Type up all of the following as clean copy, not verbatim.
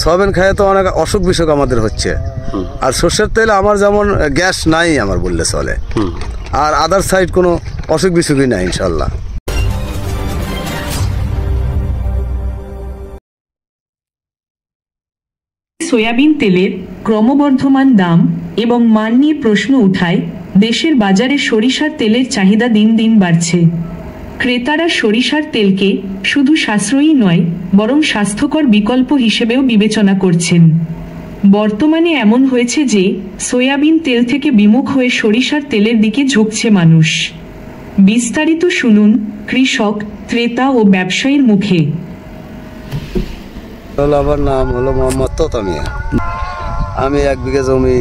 Soybean খায় তো অনেক অসুখ বিসুখ আমাদের হচ্ছে। আর সর্ষের তেল আমার যেমন গ্যাস নাই আমার বললে চলে, আর আদার সাইড কোনো অসুখ বিসুখই নাই ইনশাল্লাহ। সয়াবিন তেলের ক্রমবর্ধমান দাম এবং মান নিয়ে প্রশ্ন উঠায় দেশের বাজারে সরিষার তেলের চাহিদা দিন দিন বাড়ছে। ক্রেতারা সরিষার তেলকে শুধু সাশ্রয়ী নয় বরং স্বাস্থ্যকর বিকল্প হিসেবেও বিবেচনা করছেন। বর্তমানে এমন হয়েছে যে সয়াবিন তেল থেকে বিমুখ হয়ে সরিষার তেলের দিকে ঝুঁকছে মানুষ। বিস্তারিত শুনুন কৃষক, ক্রেতা ও ব্যবসায়ীর মুখে। আমার নাম হলো মোহাম্মদ তোতা মিয়া। আমি 1 বিঘা জমি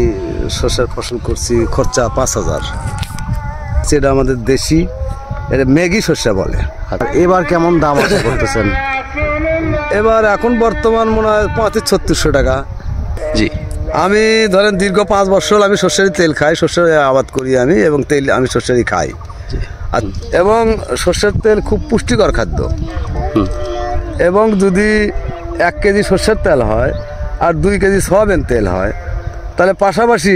সরষের ফসল করছি, খরচা 5000। সেটা আমাদের দেশি, এটা মেঘি শস্য বলে। এবার কেমন দাম আশা করতেছেন? এবার এখন বর্তমান মনে হয় 3500-3600 টাকা। জি, আমি ধরেন দীর্ঘ 5 বছর আমি সর্ষেরই তেল খাই, সর্ষের আবাদ করি আমি, এবং তেল আমি সর্ষেরই খাই। এবং সর্ষের তেল খুব পুষ্টিকর খাদ্য। এবং যদি 1 কেজি সর্ষের তেল হয় আর 2 কেজি সয়াবিন তেল হয়, তাহলে পাশাপাশি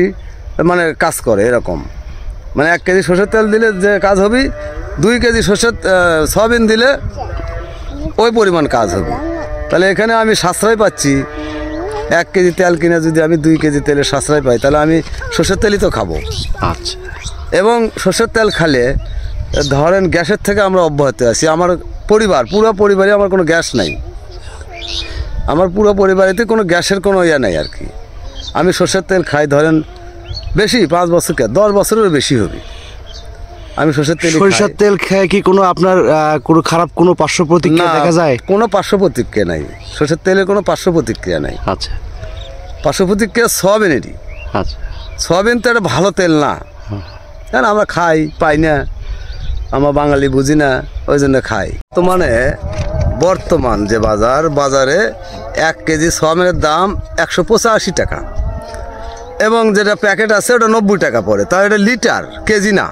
মানে কাজ করে এরকম। মানে 1 কেজি সর্ষের তেল দিলে যে কাজ হবে, 2 কেজি সয়াবিন দিলে ওই পরিমাণ কাজ হবে। তাহলে এখানে আমি সাশ্রয় পাচ্ছি। 1 কেজি তেল কিনে যদি আমি 2 কেজি তেলের সাশ্রয় পাই, তাহলে আমি সর্ষের তেলই তো খাবো। আচ্ছা। এবং সর্ষের তেল খালে ধরেন গ্যাসের থেকে আমরা অব্যাহত আছি। আমার পুরো পরিবারে আমার কোনো গ্যাস নাই। আমার পুরো পরিবারেতে কোনো গ্যাসের কোনো ইয়ে নাই আর কি। আমি সর্ষের তেল খাই ধরেন বেশি 5 বছর, 10 বছরেরও বেশি হবে আমি সর্ষের তেল খেয়ে কি কোনো আপনার কোনো খারাপ কোনো পার্শ্ব প্রতিক্রিয়া দেখা যায়? কোনো পার্শ্ব প্রতিক্রিয়া নাই, সর্ষের তেলের কোনো পার্শ্ব প্রতিক্রিয়া নাই। আচ্ছা। পার্শ্ব প্রতিক্রিয়া সয়াবিনেরই। আচ্ছা। সয়াবিন তো একটা ভালো তেল না, কারণ আমরা খাই পাই না, আমরা বাঙালি বুঝি না, ওই জন্য খাই। তো মানে বর্তমান যে বাজারে 1 কেজি সয়াবিনের দাম 185 টাকা, এবং যেটা প্যাকেট আছে ওটা 90 টাকা পড়ে। তাও এটা লিটার, কেজি না।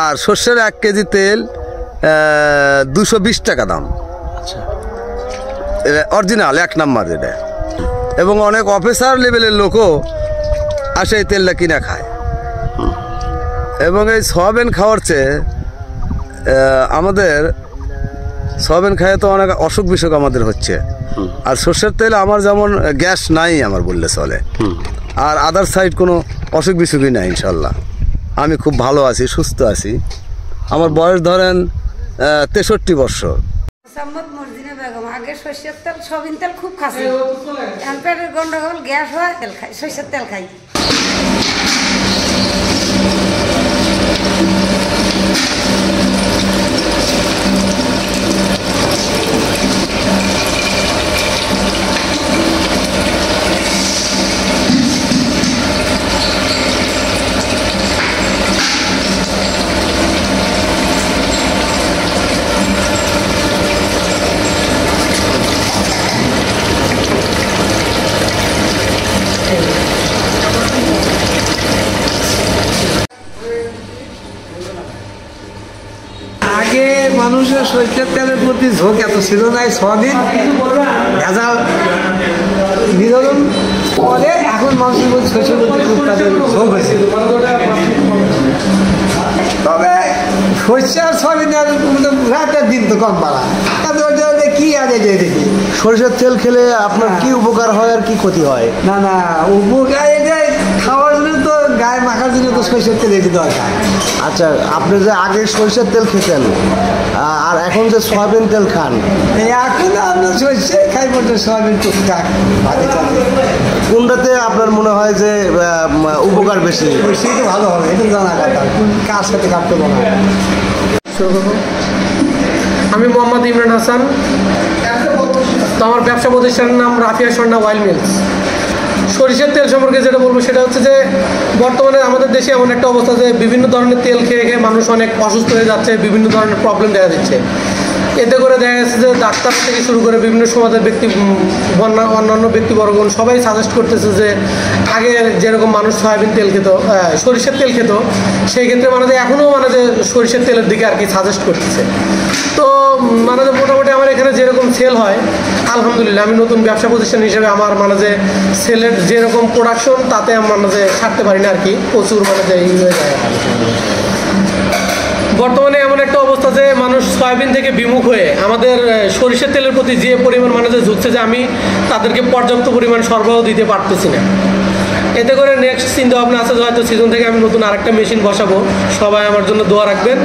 আর সর্ষের 1 কেজি তেল 220 টাকা দাম। আচ্ছা। অরিজিনাল 1 নাম্বার যেটা। এবং অনেক অফিসার লেভেলের লোকও আসে এই তেলটা কিনা খায়। এবং এই সয়াবিন খাওয়ার চেয়ে আমাদের সয়াবিন খায় তো অনেক অসুখ বিসুখ আমাদের হচ্ছে। আর সর্ষের তেল আমার যেমন গ্যাস নাই আমার বললে চলে, আর আদার সাইড কোনো অসুখ বিসুখই নাই ইনশাল্লাহ। আমি খুব ভালো আছি, সুস্থ আছি। আমার বয়স ধরেন 63 বছর। আগে সর্ষের তেল সয়াবিন তেল খুব খাচ্ছি, পেটের গন্ডগোল গ্যাস হয়, তেল খাই, সর্ষের তেল খাই। আগে মানুষের সর্ষের তেলের প্রতি ঝোঁক এত ছিল না, সয়াবিন ভেজাল বিতরণ করে এখন মানুষের প্রতি সর্ষের প্রতি খুব তাদের ঝোঁক হয়েছে। তবে সর্ষে আর সয়াবিনের রাতের দিন তো কম পালা, তাদের কি আগে যে দেখি সরিষার তেল খেলে আপনার কি উপকার হয় আর কি ক্ষতি হয়? না না, উপকার এটা খাওয়ার জন্য তো, গায়ে মাখার জন্য তো সর্ষের তেল এটি দরকার। আচ্ছা, আপনি যে আগে সরিষার তেল খেতেন আর এখন যে সয়াবিন তেল খান, এখন আমরা সর্ষে খাই বলতে সয়াবিন টুকটাক ভাজি টাজি, কোনটাতে আপনার মনে হয় যে উপকার বেশি? সর্ষেই তো ভালো হবে, এটা জানা কথা, কার সাথে কাটতে বলা। আমি মোহাম্মদ ইমরান হাসান। তো আমার ব্যবসা প্রতিষ্ঠানের নাম রাফিয়া স্বর্ণা ওয়াইল মিলস। সরিষার তেল সম্পর্কে যেটা বলবো সেটা হচ্ছে যে বর্তমানে আমাদের দেশে এমন একটা অবস্থা যে বিভিন্ন ধরনের তেল খেয়ে খেয়ে মানুষ অনেক অসুস্থ হয়ে যাচ্ছে, বিভিন্ন ধরনের প্রবলেম দেখা দিচ্ছে। এতে করে দেখা যাচ্ছে যে ডাক্তার থেকে শুরু করে বিভিন্ন সমাজের ব্যক্তি অন্যান্য ব্যক্তিবর্গণ সবাই সাজেস্ট করতেছে যে আগে যেরকম মানুষ সয়াবিন তেল খেত, সরিষার তেল খেত, সেই ক্ষেত্রে মানে যে এখনও মানে যে সরিষার তেলের দিকে আর কি সাজেস্ট করতেছে। তো মানে যে মোটামুটি আমার এখানে যেরকম সেল হয় আলহামদুলিল্লাহ, আমি নতুন ব্যবসা প্রতিষ্ঠান হিসেবে আমার মানে যে সেলের যেরকম প্রোডাকশন তাতে আমি মানে যে ছাড়তে পারি না আর কি, প্রচুর মানে যে ই হয়ে যায়। বর্তমানে এমন একটা অবস্থা যে মানুষ সয়াবিন থেকে বিমুখ হয়ে আমাদের সরিষার তেলের প্রতি যে পরিমাণ মানে যে ঝুঁকছে যে আমি তাদেরকে পর্যাপ্ত পরিমাণ সরবরাহ দিতে পারতেছি না। এতে করে নেক্সট চিন্তা ভাবনা আছে যে হয়তো সিজন থেকে আমি নতুন আরেকটা মেশিন বসাবো। সবাই আমার জন্য দোয়া রাখবেন।